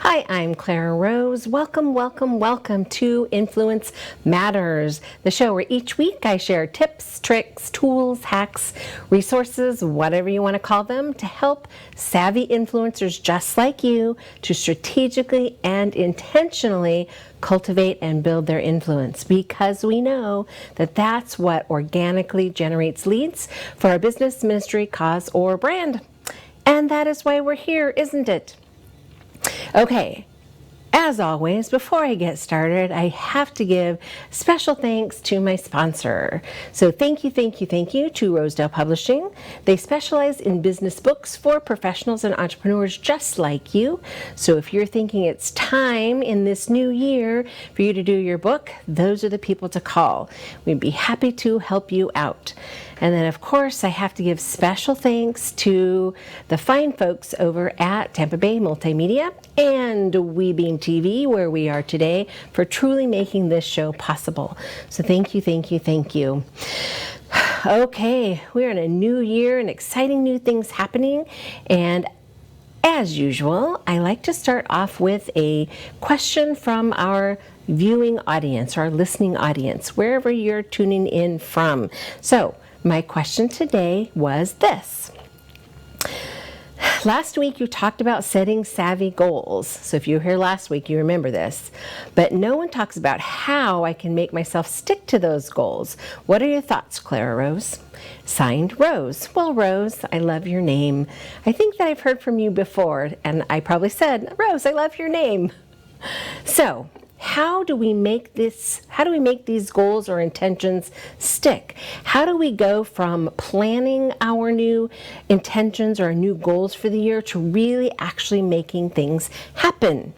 Hi, I'm Clara Rose. Welcome, welcome, welcome to Influence Matters, the show where each week I share tips, tricks, tools, hacks, resources, whatever you want to call them, to help savvy influencers just like you to strategically and intentionally cultivate and build their influence, because we know that that's what organically generates leads for our business, ministry, cause, or brand. And that is why we're here, isn't it? Okay, as always, before I get started, I have to give special thanks to my sponsor. So thank you to Rosedale Publishing. They specialize in business books for professionals and entrepreneurs just like you. So if you're thinking it's time in this new year for you to do your book, those are the people to call. We'd be happy to help you out. And then, of course, I have to give special thanks to the fine folks over at Tampa Bay Multimedia and WeBeam TV, where we are today, for truly making this show possible. So thank you. Okay, we're in a new year and exciting new things happening. And as usual, I like to start off with a question from our viewing audience, our listening audience, wherever you're tuning in from. So, my question today was this. Last week you talked about setting savvy goals. So if you were here last week, you remember this. But no one talks about how I can make myself stick to those goals. What are your thoughts, Clara Rose? Signed, Rose. Well, Rose, I love your name. I think that I've heard from you before, and I probably said, Rose, I love your name. So, how do we make these goals or intentions stick? How do we go from planning our new intentions or new goals for the year to really actually making things happen?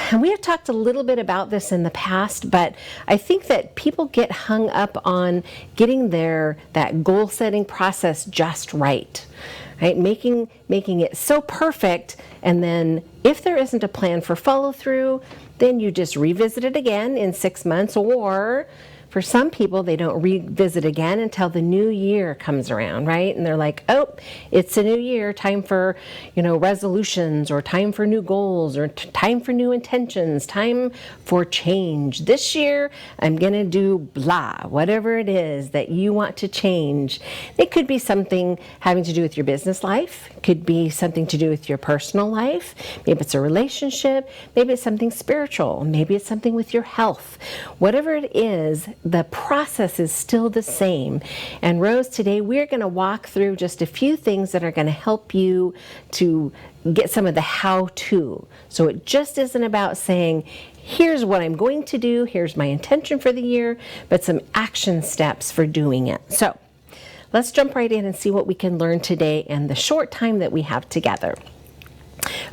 And we have talked a little bit about this in the past, but I think that people get hung up on getting that goal setting process just right. Right? Making it so perfect, and then if there isn't a plan for follow through, then you just revisit it again in 6 months, or for some people, they don't revisit again until the new year comes around, right? And they're like, oh, it's a new year, time for, resolutions, or time for new goals, or time for new intentions, time for change. This year, I'm going to do blah, whatever it is that you want to change. It could be something having to do with your business life. It could be something to do with your personal life. Maybe it's a relationship. Maybe it's something spiritual. Maybe it's something with your health. Whatever it is, the process is still the same. And Rose, today we're going to walk through just a few things that are going to help you to get some of the how-to. So it just isn't about saying, here's what I'm going to do, here's my intention for the year, but some action steps for doing it. So let's jump right in and see what we can learn today in the short time that we have together.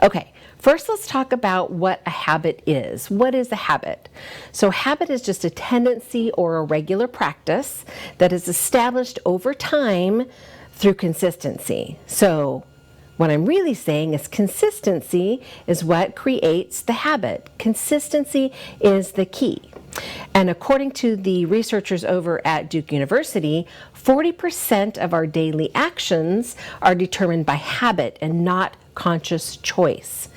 Okay. First, let's talk about what a habit is. What is a habit? So habit is just a tendency or a regular practice that is established over time through consistency. So what I'm really saying is consistency is what creates the habit. Consistency is the key. And according to the researchers over at Duke University, 40% of our daily actions are determined by habit and not conscious choice.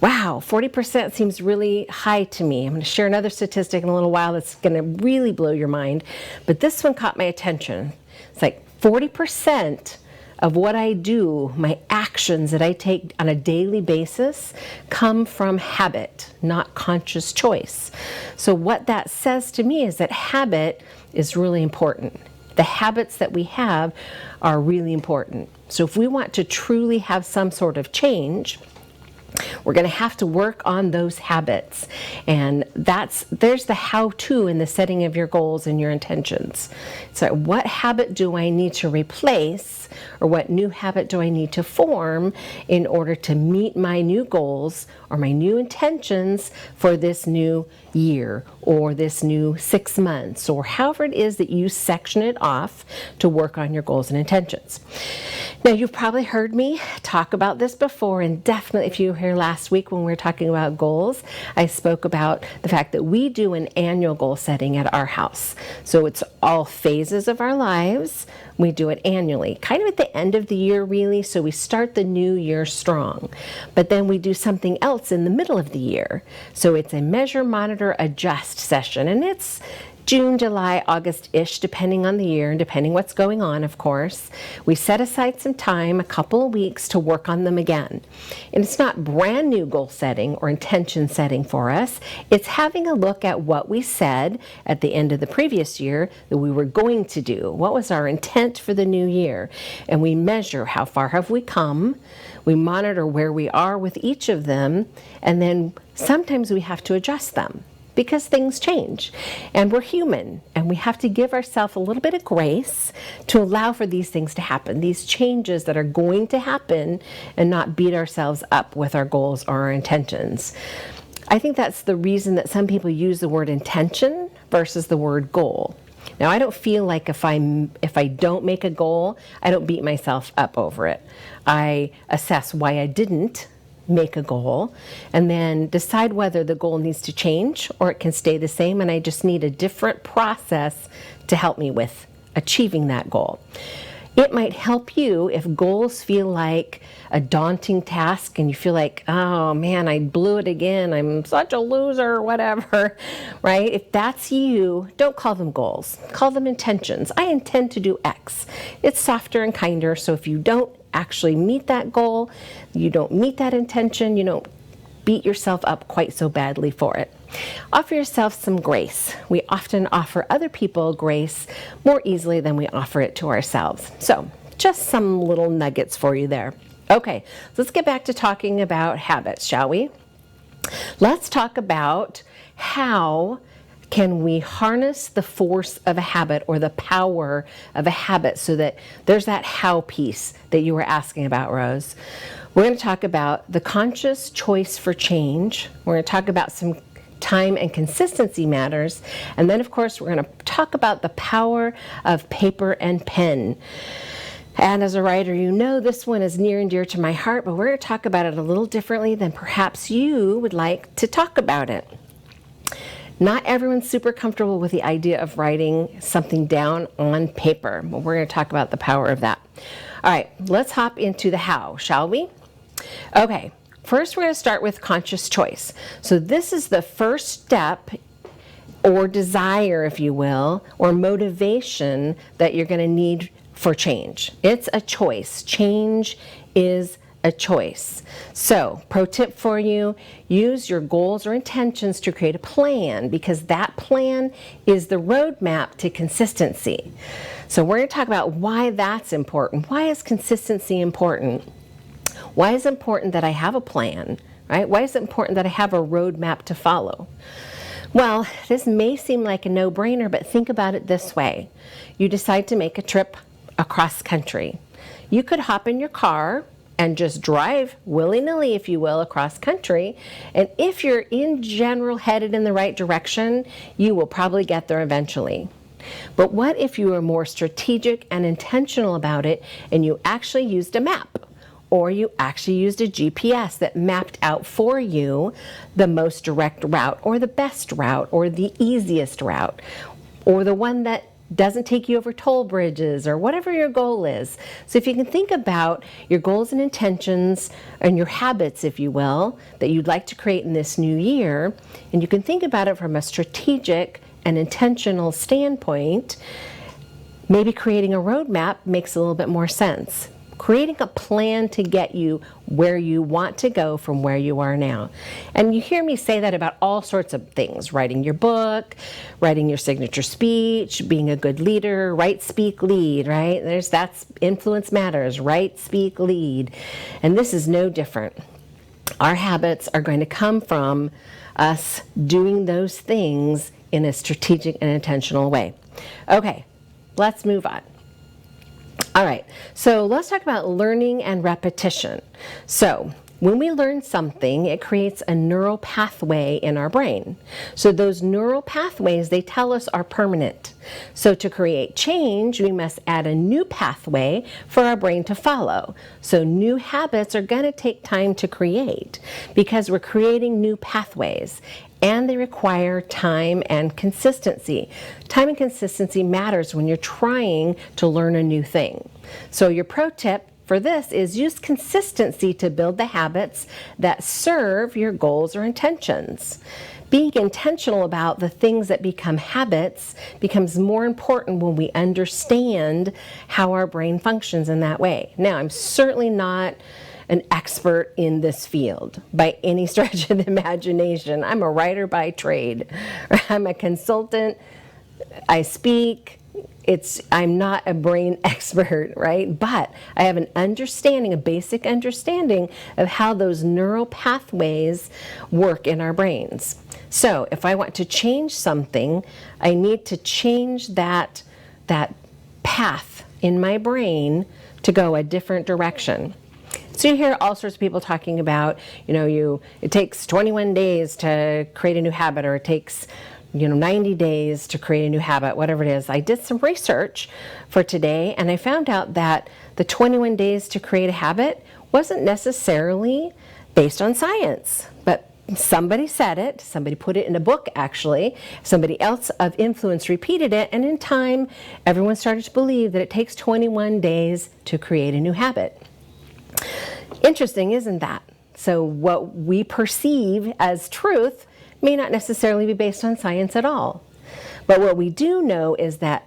Wow, 40% seems really high to me. I'm going to share another statistic in a little while that's going to really blow your mind, but this one caught my attention. It's like 40% of what I do, my actions that I take on a daily basis, come from habit, not conscious choice. So what that says to me is that habit is really important. The habits that we have are really important. So if we want to truly have some sort of change, we're going to have to work on those habits. And there's the how-to in the setting of your goals and your intentions. So what habit do I need to replace, or what new habit do I need to form in order to meet my new goals or my new intentions for this new year or this new 6 months, or however it is that you section it off to work on your goals and intentions. Now, you've probably heard me talk about this before, and definitely if you were here last week when we were talking about goals, I spoke about the fact that we do an annual goal setting at our house. So it's all phases of our lives. We do it annually, kind of at the end of the year, really, so we start the new year strong. But then we do something else in the middle of the year. So it's a measure, monitor, adjust session, and it's June, July, August-ish, depending on the year and depending what's going on, of course. We set aside some time, a couple of weeks, to work on them again. And it's not brand new goal setting or intention setting for us. It's having a look at what we said at the end of the previous year that we were going to do. What was our intent for the new year? And we measure how far have we come. We monitor where we are with each of them, and then sometimes we have to adjust them, because things change and we're human, and we have to give ourselves a little bit of grace to allow for these things to happen, these changes that are going to happen, and not beat ourselves up with our goals or our intentions. I think that's the reason that some people use the word intention versus the word goal. Now, I don't feel like if I don't make a goal, I don't beat myself up over it. I assess why I didn't make a goal, and then decide whether the goal needs to change or it can stay the same, and I just need a different process to help me with achieving that goal. It might help you if goals feel like a daunting task and you feel like, oh man, I blew it again, I'm such a loser, or whatever, right? If that's you, don't call them goals, call them intentions. I intend to do X. It's softer and kinder, so if you don't actually meet that goal, you don't meet that intention, you don't beat yourself up quite so badly for it. Offer yourself some grace. We often offer other people grace more easily than we offer it to ourselves. So just some little nuggets for you there. Okay, let's get back to talking about habits, shall we? Let's talk about how can we harness the force of a habit, or the power of a habit, so that there's that how piece that you were asking about, Rose. We're going to talk about the conscious choice for change. We're going to talk about some time and consistency matters. And then, of course, we're going to talk about the power of paper and pen. And as a writer, you know this one is near and dear to my heart, but we're going to talk about it a little differently than perhaps you would like to talk about it. Not everyone's super comfortable with the idea of writing something down on paper, but we're going to talk about the power of that. All right, let's hop into the how, shall we? Okay, first we're going to start with conscious choice. So this is the first step, or desire, if you will, or motivation that you're going to need for change. It's a choice. Change is a choice. So, pro tip for you, use your goals or intentions to create a plan, because that plan is the roadmap to consistency. So we're going to talk about why that's important. Why is consistency important? Why is it important that I have a plan, right? Why is it important that I have a roadmap to follow? Well, this may seem like a no-brainer, but think about it this way. You decide to make a trip across country. You could hop in your car and just drive willy-nilly, if you will, across country. And if you're in general headed in the right direction, you will probably get there eventually. But what if you were more strategic and intentional about it, and you actually used a map, or you actually used a GPS that mapped out for you the most direct route, or the best route, or the easiest route, or the one that doesn't take you over toll bridges, or whatever your goal is. So if you can think about your goals and intentions and your habits, if you will, that you'd like to create in this new year, and you can think about it from a strategic and intentional standpoint, maybe creating a roadmap makes a little bit more sense. creating a plan to get you where you want to go from where you are now. And you hear me say that about all sorts of things: writing your book, writing your signature speech, being a good leader, write, speak, lead, right? That's influence matters, write, speak, lead. And this is no different. Our habits are going to come from us doing those things in a strategic and intentional way. Okay, let's move on. All right, so let's talk about learning and repetition. So when we learn something, it creates a neural pathway in our brain. So those neural pathways, they tell us, are permanent. So to create change, we must add a new pathway for our brain to follow. So new habits are going to take time to create because we're creating new pathways. And they require time and consistency. Time and consistency matters when you're trying to learn a new thing. So your pro tip for this is use consistency to build the habits that serve your goals or intentions. Being intentional about the things that become habits becomes more important when we understand how our brain functions in that way. Now, I'm certainly not an expert in this field by any stretch of the imagination. I'm a writer by trade. I'm a consultant. I speak. I'm not a brain expert, right? But I have an understanding, a basic understanding of how those neural pathways work in our brains. So if I want to change something, I need to change that path in my brain to go a different direction. So you hear all sorts of people talking about, it takes 21 days to create a new habit, or it takes 90 days to create a new habit, whatever it is. I did some research for today, and I found out that the 21 days to create a habit wasn't necessarily based on science, but somebody said it, somebody put it in a book actually, somebody else of influence repeated it, and in time, everyone started to believe that it takes 21 days to create a new habit. Interesting, isn't that? So what we perceive as truth may not necessarily be based on science at all. But what we do know is that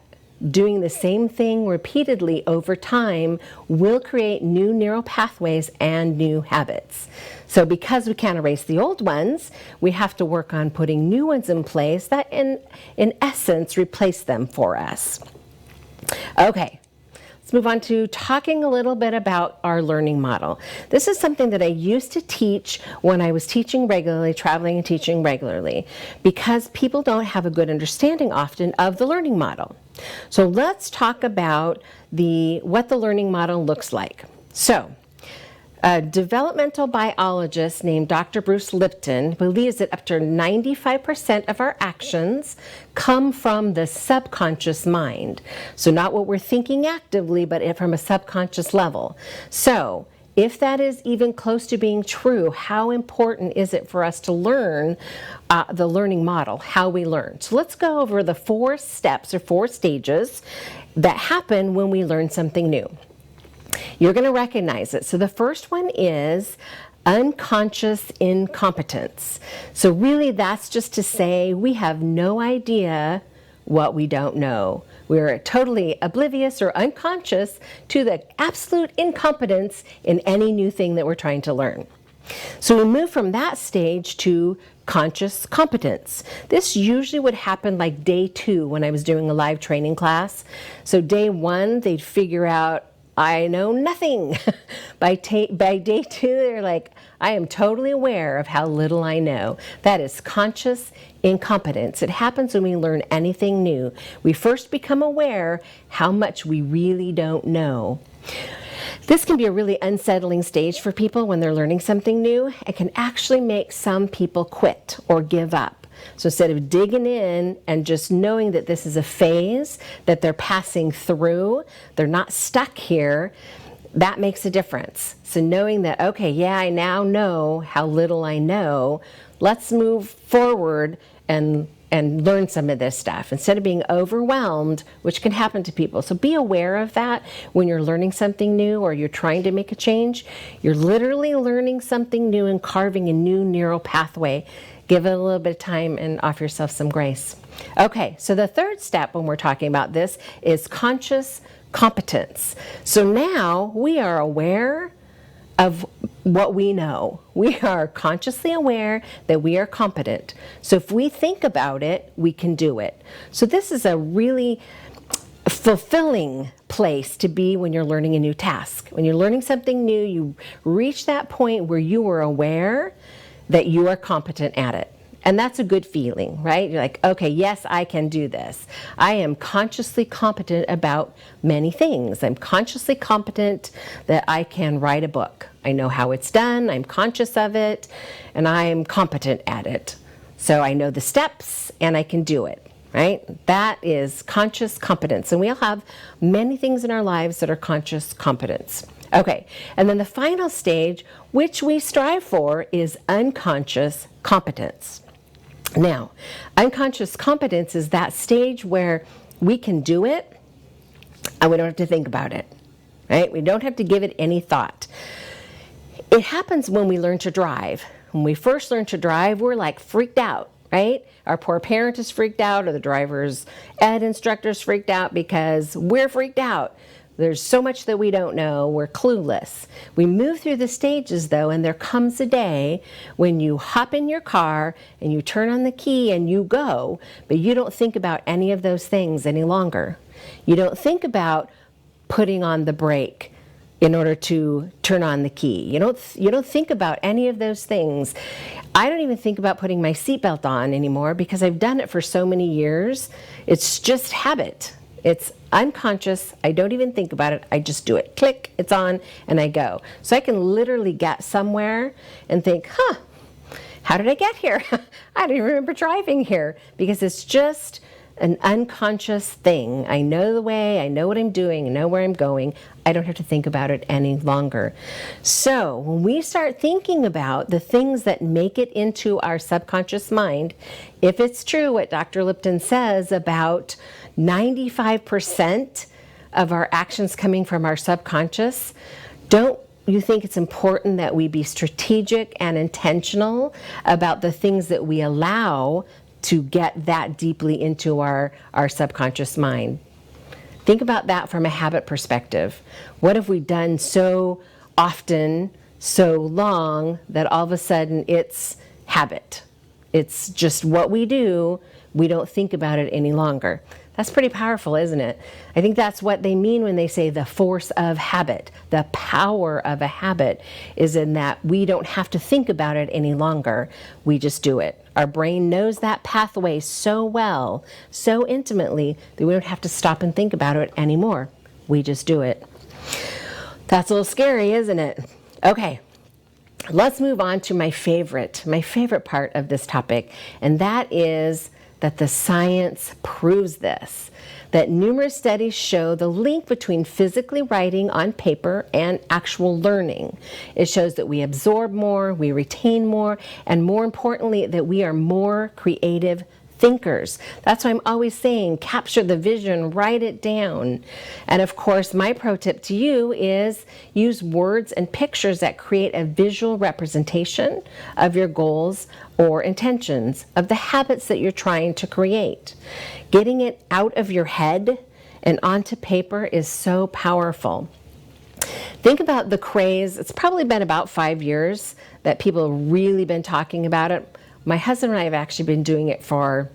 doing the same thing repeatedly over time will create new neural pathways and new habits. So because we can't erase the old ones, we have to work on putting new ones in place that in essence replace them for us. Okay. Let's move on to talking a little bit about our learning model. This is something that I used to teach when I was teaching regularly, traveling and teaching regularly, because people don't have a good understanding often of the learning model. So let's talk about what the learning model looks like. So, a developmental biologist named Dr. Bruce Lipton believes that up to 95% of our actions come from the subconscious mind. So not what we're thinking actively, but from a subconscious level. So if that is even close to being true, how important is it for us to learn the learning model, how we learn? So let's go over the 4 steps or 4 stages that happen when we learn something new. You're going to recognize it. So the first one is unconscious incompetence. So really that's just to say we have no idea what we don't know. We're totally oblivious or unconscious to the absolute incompetence in any new thing that we're trying to learn. So we move from that stage to conscious competence. This usually would happen like day 2 when I was doing a live training class. So day 1, they'd figure out, I know nothing. By day 2, they're like, I am totally aware of how little I know. That is conscious incompetence. It happens when we learn anything new. We first become aware how much we really don't know. This can be a really unsettling stage for people when they're learning something new. It can actually make some people quit or give up. So instead of digging in and just knowing that this is a phase that they're passing through, they're not stuck here, that makes a difference. So knowing that, okay, yeah, I now know how little I know, let's move forward and learn some of this stuff instead of being overwhelmed, which can happen to people. So be aware of that when you're learning something new or you're trying to make a change. You're literally learning something new and carving a new neural pathway. Give it a little bit of time and offer yourself some grace. Okay, so the third step when we're talking about this is conscious competence. So now we are aware of what we know. We are consciously aware that we are competent. So if we think about it, we can do it. So this is a really fulfilling place to be when you're learning a new task. When you're learning something new, you reach that point where you are aware that you are competent at it. And that's a good feeling, right? You're like, okay, yes, I can do this. I am consciously competent about many things. I'm consciously competent that I can write a book. I know how it's done, I'm conscious of it, and I'm competent at it. So I know the steps and I can do it, right? That is conscious competence. And we all have many things in our lives that are conscious competence. Okay, and then the final stage, which we strive for, is unconscious competence. Now, unconscious competence is that stage where we can do it and we don't have to think about it, right? We don't have to give it any thought. It happens when we learn to drive. When we first learn to drive, we're like freaked out, right? Our poor parent is freaked out, or the driver's ed instructor's freaked out because we're freaked out. There's so much that we don't know. We're clueless. We move through the stages, though, and there comes a day when you hop in your car and you turn on the key and you go, but you don't think about any of those things any longer. You don't think about putting on the brake in order to turn on the key. You don't think about any of those things. I don't even think about putting my seatbelt on anymore because I've done it for so many years. It's just habit. It's unconscious. I don't even think about it. I just do it. Click, it's on, and I go. So I can literally get somewhere and think, how did I get here? I don't even remember driving here, because it's just an unconscious thing. I know the way, I know what I'm doing, I know where I'm going. I don't have to think about it any longer. So when we start thinking about the things that make it into our subconscious mind, if it's true what Dr. Lipton says about 95% of our actions coming from our subconscious, don't you think it's important that we be strategic and intentional about the things that we allow to get that deeply into our subconscious mind? Think about that from a habit perspective. What have we done so often, so long, that all of a sudden it's habit? It's just what we do. We don't think about it any longer. That's pretty powerful, isn't it? I think that's what they mean when they say the force of habit. The power of a habit is in that we don't have to think about it any longer. We just do it. Our brain knows that pathway so well, so intimately, that we don't have to stop and think about it anymore. We just do it. That's a little scary, isn't it? Okay. Let's move on to my favorite part of this topic, and that is that the science proves this, that numerous studies show the link between physically writing on paper and actual learning. It shows that we absorb more, we retain more, and more importantly, that we are more creative thinkers. That's why I'm always saying, capture the vision, write it down. And of course, my pro tip to you is use words and pictures that create a visual representation of your goals or intentions, of the habits that you're trying to create. Getting it out of your head and onto paper is so powerful. Think about the craze. It's probably been about 5 years that people have really been talking about it. My husband and I have actually been doing it for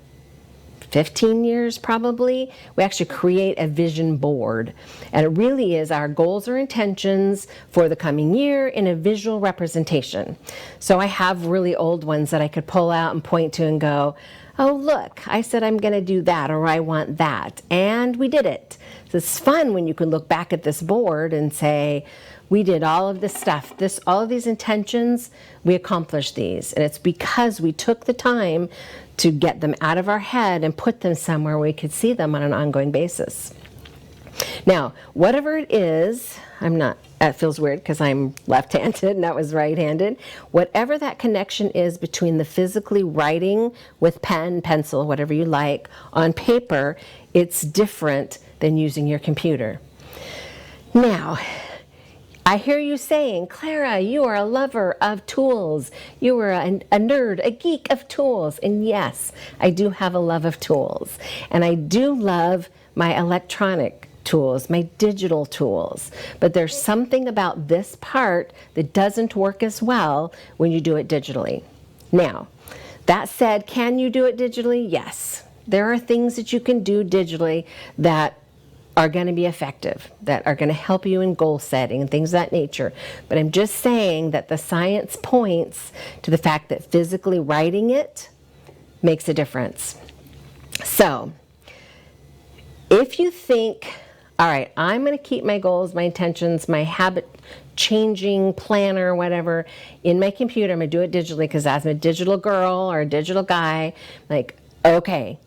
15 years probably. We actually create a vision board, and it really is our goals or intentions for the coming year in a visual representation. So I have really old ones that I could pull out and point to and go, oh look, I said I'm going to do that, or I want that, and we did it. So it's fun when you can look back at this board and say, we did all of this stuff, all of these intentions, we accomplished these. And it's because we took the time to get them out of our head and put them somewhere where we could see them on an ongoing basis. Now, whatever it is, that feels weird because I'm left-handed and that was right-handed. Whatever that connection is between the physically writing with pen, pencil, whatever you like, on paper, it's different than using your computer. Now, I hear you saying, Clara, you are a lover of tools. You are a nerd, a geek of tools. And yes, I do have a love of tools. And I do love my electronic tools, my digital tools. But there's something about this part that doesn't work as well when you do it digitally. Now, that said, can you do it digitally? Yes. There are things that you can do digitally that are going to be effective, that are going to help you in goal setting and things of that nature. But I'm just saying that the science points to the fact that physically writing it makes a difference. So, if you think, all right, I'm going to keep my goals, my intentions, my habit changing planner, whatever, in my computer, I'm going to do it digitally because as I'm a digital girl or a digital guy, like, okay,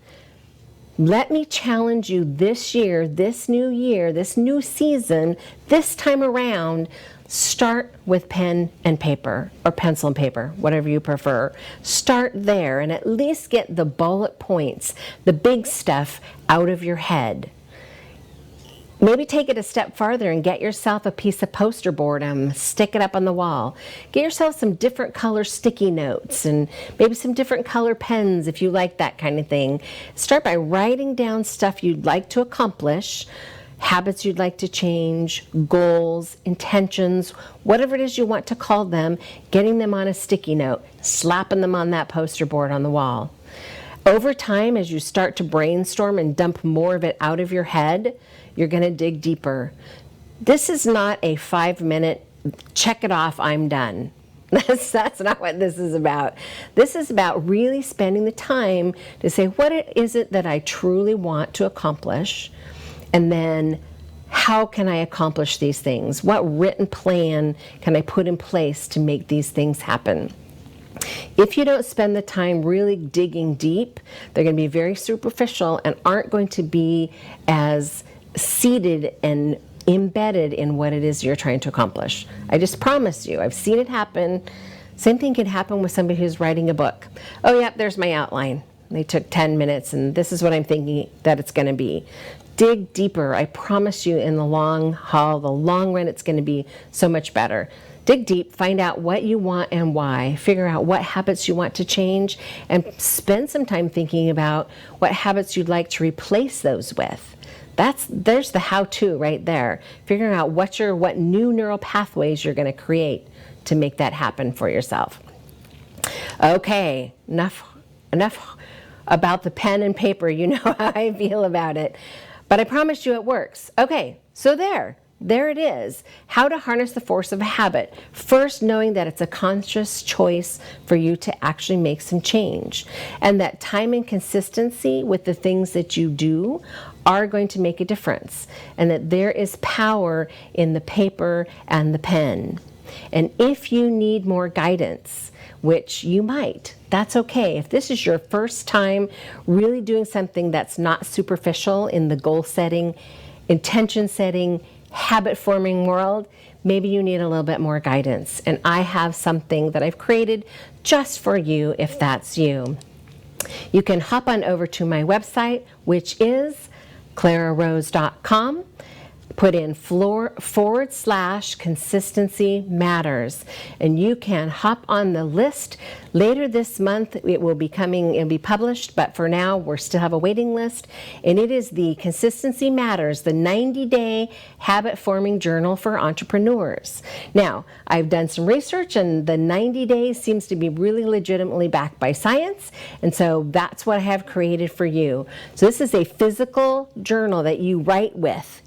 let me challenge you this year, this new season, this time around, start with pen and paper or pencil and paper, whatever you prefer. Start there and at least get the bullet points, the big stuff out of your head. Maybe take it a step farther and get yourself a piece of poster board and stick it up on the wall. Get yourself some different color sticky notes and maybe some different color pens if you like that kind of thing. Start by writing down stuff you'd like to accomplish, habits you'd like to change, goals, intentions, whatever it is you want to call them, getting them on a sticky note, slapping them on that poster board on the wall. Over time, as you start to brainstorm and dump more of it out of your head, you're going to dig deeper. This is not a 5-minute, check it off, I'm done. That's not what this is about. This is about really spending the time to say, what is it that I truly want to accomplish? And then how can I accomplish these things? What written plan can I put in place to make these things happen? If you don't spend the time really digging deep, they're going to be very superficial and aren't going to be as seated and embedded in what it is you're trying to accomplish. I just promise you, I've seen it happen. Same thing can happen with somebody who's writing a book. Oh, yeah, there's my outline. They took 10 minutes and this is what I'm thinking that it's going to be. Dig deeper. I promise you in the long haul, the long run, it's going to be so much better. Dig deep, find out what you want and why, figure out what habits you want to change, and spend some time thinking about what habits you'd like to replace those with. There's the how-to right there. Figuring out what new neural pathways you're going to create to make that happen for yourself. Okay, enough about the pen and paper. You know how I feel about it. But I promise you it works. Okay, so there it is. How to harness the force of a habit. First, knowing that it's a conscious choice for you to actually make some change. And that time and consistency with the things that you do are going to make a difference. And that there is power in the paper and the pen. And if you need more guidance, which you might, that's okay. If this is your first time really doing something that's not superficial in the goal setting, intention setting, habit forming world, maybe you need a little bit more guidance. And I have something that I've created just for you if that's you. You can hop on over to my website, which is clararose.com. Put in /consistency matters, and you can hop on the list. Later this month it will be published, but for now we still have a waiting list, and it is the Consistency Matters, the 90-day habit forming journal for entrepreneurs. Now, I've done some research and the 90 days seems to be really legitimately backed by science, and so that's what I have created for you. So this is a physical journal that you write with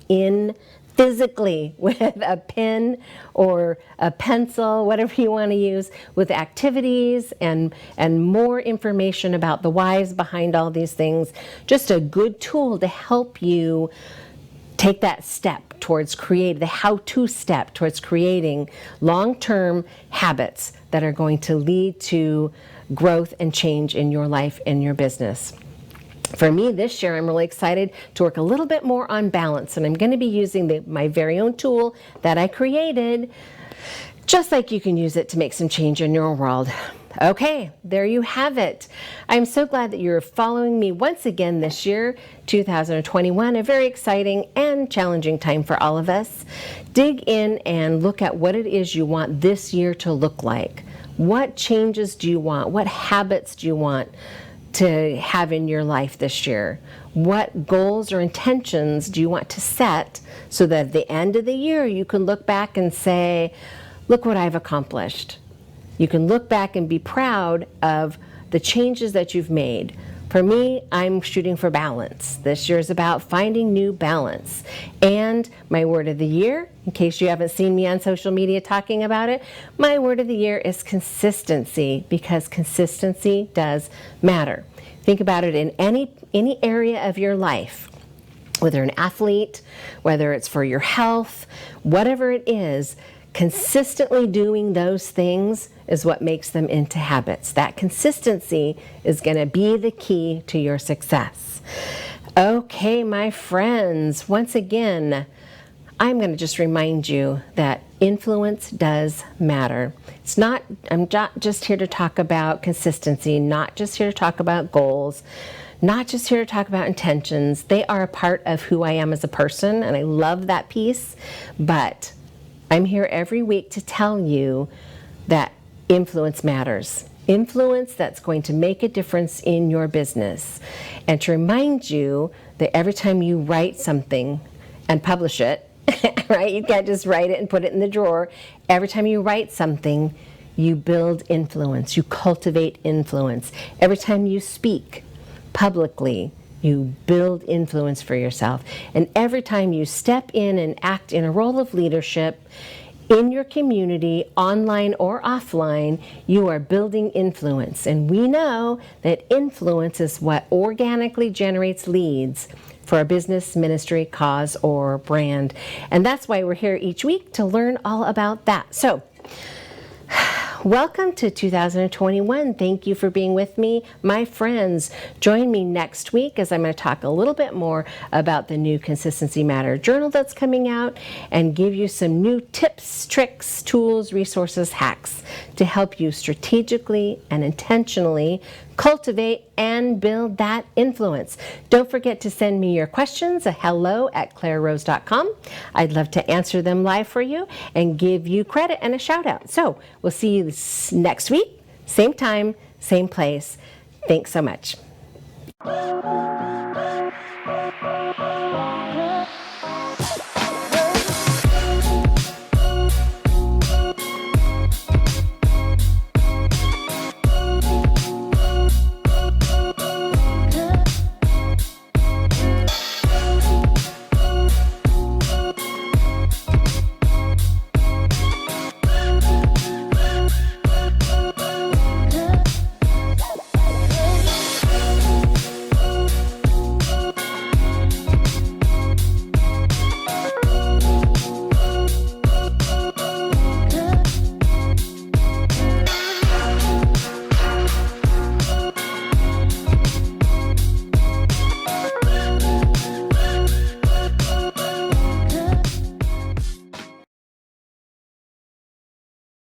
physically with a pen or a pencil, whatever you want to use, with activities and more information about the whys behind all these things. Just a good tool to help you take that step towards the how-to step towards creating long-term habits that are going to lead to growth and change in your life and your business. For me this year, I'm really excited to work a little bit more on balance, and I'm going to be using my very own tool that I created, just like you can use it to make some change in your world. Okay, there you have it. I'm so glad that you're following me once again this year, 2021, a very exciting and challenging time for all of us. Dig in and look at what it is you want this year to look like. What changes do you want? What habits do you want to have in your life this year? What goals or intentions do you want to set so that at the end of the year you can look back and say, look what I've accomplished. You can look back and be proud of the changes that you've made. For me, I'm shooting for balance. This year is about finding new balance. And my word of the year, in case you haven't seen me on social media talking about it, my word of the year is consistency, because consistency does matter. Think about it in any area of your life, whether an athlete, whether it's for your health, whatever it is, consistently doing those things is what makes them into habits. That consistency is going to be the key to your success. Okay, my friends, once again, I'm going to just remind you that influence does matter. I'm not just here to talk about consistency, not just here to talk about goals, not just here to talk about intentions. They are a part of who I am as a person, and I love that piece, but I'm here every week to tell you that influence matters. Influence that's going to make a difference in your business. And to remind you that every time you write something and publish it, right? You can't just write it and put it in the drawer. Every time you write something, you build influence. You cultivate influence. Every time you speak publicly, you build influence for yourself. And every time you step in and act in a role of leadership in your community, online or offline, you are building influence. And we know that influence is what organically generates leads for a business, ministry, cause, or brand. And that's why we're here each week to learn all about that. So, welcome to 2021. Thank you for being with me, my friends. Join me next week as I'm going to talk a little bit more about the new Consistency Matter journal that's coming out and give you some new tips, tricks, tools, resources, hacks to help you strategically and intentionally cultivate and build that influence. Don't forget to send me your questions at hello@clararose.com. I'd love to answer them live for you and give you credit and a shout out. So we'll see you next week, same time, same place. Thanks so much.